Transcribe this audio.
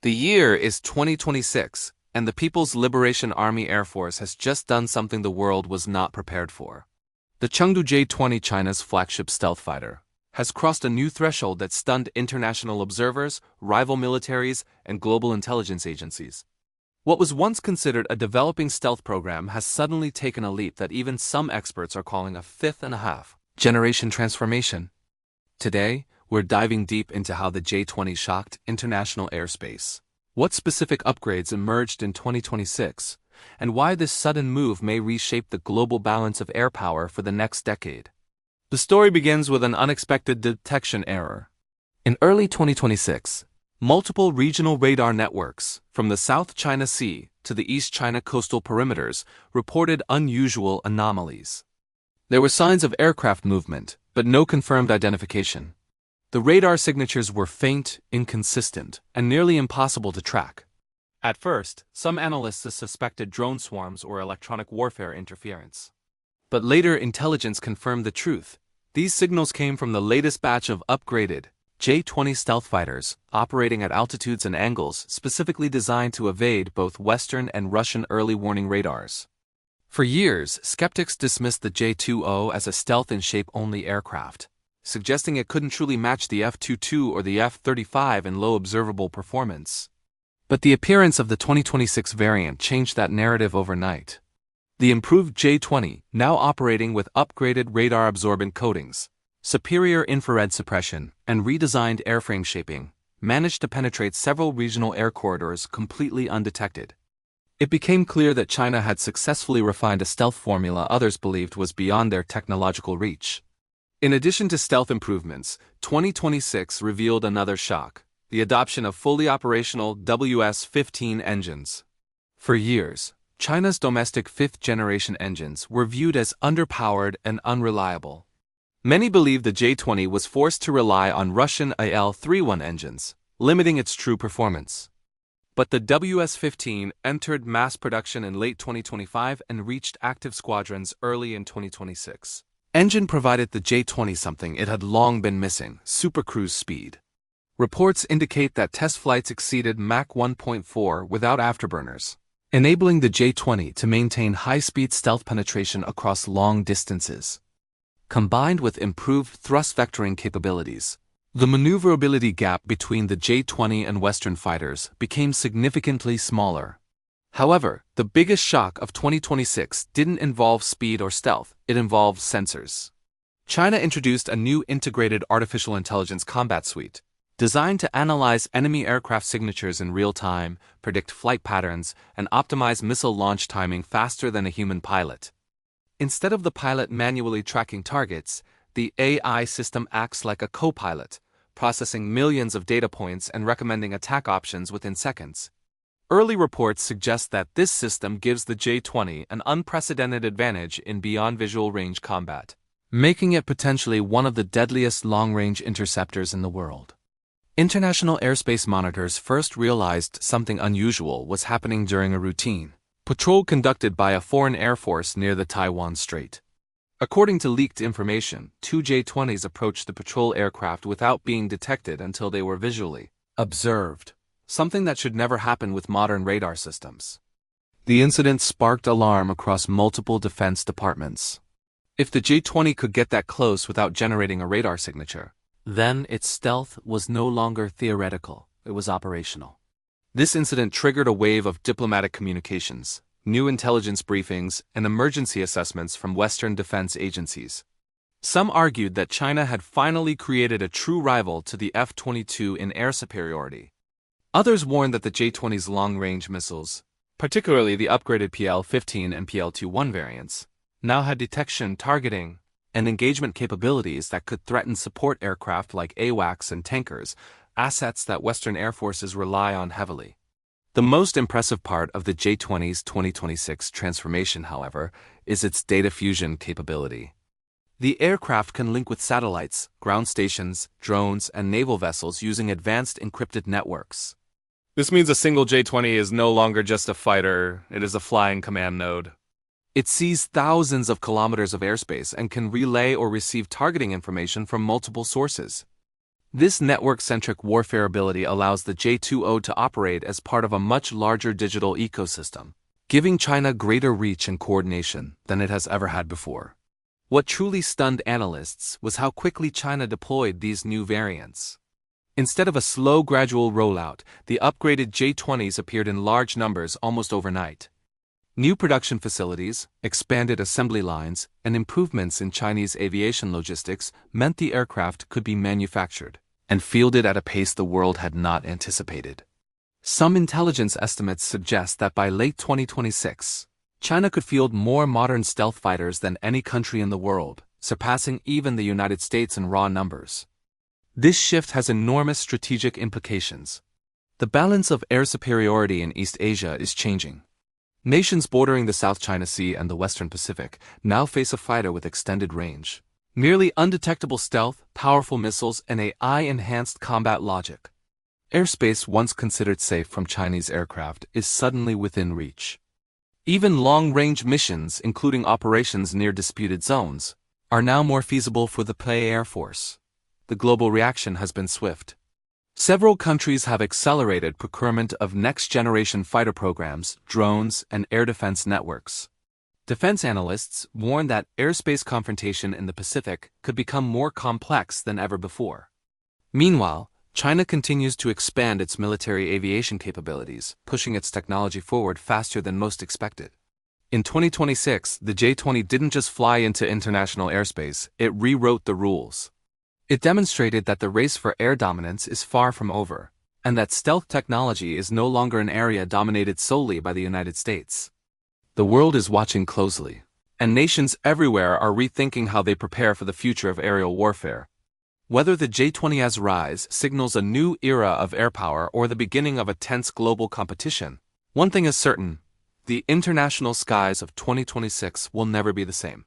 The year is 2026, and the People's Liberation Army Air Force has just done something the world was not prepared for. The Chengdu J-20, China's flagship stealth fighter, has crossed a new threshold that stunned international observers, rival militaries, and global intelligence agencies. What was once considered a developing stealth program has suddenly taken a leap that even some experts are calling a fifth-and-a-half-generation transformation. Today, we're diving deep into how the J-20 shocked international airspace, what specific upgrades emerged in 2026, and why this sudden move may reshape the global balance of air power for the next decade. The story begins with an unexpected detection error. In early 2026, multiple regional radar networks, from the South China Sea to the East China coastal perimeters, reported unusual anomalies. There were signs of aircraft movement, but no confirmed identification. The radar signatures were faint, inconsistent, and nearly impossible to track. At first, some analysts suspected drone swarms or electronic warfare interference. But later intelligence confirmed the truth. These signals came from the latest batch of upgraded J-20 stealth fighters, operating at altitudes and angles specifically designed to evade both Western and Russian early warning radars. For years, skeptics dismissed the J-20 as a stealth-in-shape only aircraft, suggesting it couldn't truly match the F-22 or the F-35 in low observable performance. But the appearance of the 2026 variant changed that narrative overnight. The improved J-20, now operating with upgraded radar-absorbent coatings, superior infrared suppression, and redesigned airframe shaping, managed to penetrate several regional air corridors completely undetected. It became clear that China had successfully refined a stealth formula others believed was beyond their technological reach. In addition to stealth improvements, 2026 revealed another shock: the adoption of fully operational WS15 engines. For years, China's domestic fifth-generation engines were viewed as underpowered and unreliable. Many believed the J-20 was forced to rely on Russian IL-31 engines, limiting its true performance. But the WS15 entered mass production in late 2025 and reached active squadrons early in 2026. Engine provided the J-20 something it had long been missing: supercruise speed. Reports indicate that test flights exceeded Mach 1.4 without afterburners, enabling the J-20 to maintain high-speed stealth penetration across long distances. Combined with improved thrust vectoring capabilities, the maneuverability gap between the J-20 and Western fighters became significantly smaller. However, the biggest shock of 2026 didn't involve speed or stealth, it involved sensors. China introduced a new integrated artificial intelligence combat suite, designed to analyze enemy aircraft signatures in real time, predict flight patterns, and optimize missile launch timing faster than a human pilot. Instead of the pilot manually tracking targets, the AI system acts like a co-pilot, processing millions of data points and recommending attack options within seconds. Early reports suggest that this system gives the J-20 an unprecedented advantage in beyond visual range combat, making it potentially one of the deadliest long-range interceptors in the world. International airspace monitors first realized something unusual was happening during a routine patrol conducted by a foreign air force near the Taiwan Strait. According to leaked information, two J-20s approached the patrol aircraft without being detected until they were visually observed, something that should never happen with modern radar systems. The incident sparked alarm across multiple defense departments. If the J-20 could get that close without generating a radar signature, then its stealth was no longer theoretical, it was operational. This incident triggered a wave of diplomatic communications, new intelligence briefings, and emergency assessments from Western defense agencies. Some argued that China had finally created a true rival to the F-22 in air superiority. Others warned that the J-20's long-range missiles, particularly the upgraded PL15 and PL21 variants, now had detection, targeting, and engagement capabilities that could threaten support aircraft like AWACS and tankers, assets that Western air forces rely on heavily. The most impressive part of the J-20's 2026 transformation, however, is its data fusion capability. The aircraft can link with satellites, ground stations, drones, and naval vessels using advanced encrypted networks. This means a single J-20 is no longer just a fighter, it is a flying command node. It sees thousands of kilometers of airspace and can relay or receive targeting information from multiple sources. This network-centric warfare ability allows the J20 to operate as part of a much larger digital ecosystem, giving China greater reach and coordination than it has ever had before. What truly stunned analysts was how quickly China deployed these new variants. Instead of a slow, gradual rollout, the upgraded J20s appeared in large numbers almost overnight. New production facilities, expanded assembly lines, and improvements in Chinese aviation logistics meant the aircraft could be manufactured and fielded at a pace the world had not anticipated. Some intelligence estimates suggest that by late 2026, China could field more modern stealth fighters than any country in the world, surpassing even the United States in raw numbers. This shift has enormous strategic implications. The balance of air superiority in East Asia is changing. Nations bordering the South China Sea and the Western Pacific now face a fighter with extended range, nearly undetectable stealth, powerful missiles, and AI-enhanced combat logic. Airspace once considered safe from Chinese aircraft is suddenly within reach. Even long-range missions, including operations near disputed zones, are now more feasible for the PLAAF Air Force. The global reaction has been swift. Several countries have accelerated procurement of next-generation fighter programs, drones, and air defense networks. Defense analysts warn that airspace confrontation in the Pacific could become more complex than ever before. Meanwhile, China continues to expand its military aviation capabilities, pushing its technology forward faster than most expected. In 2026, the J20 didn't just fly into international airspace, it rewrote the rules. It demonstrated that the race for air dominance is far from over, and that stealth technology is no longer an area dominated solely by the United States. The world is watching closely, and nations everywhere are rethinking how they prepare for the future of aerial warfare. Whether the J20's rise signals a new era of airpower or the beginning of a tense global competition, one thing is certain: the international skies of 2026 will never be the same.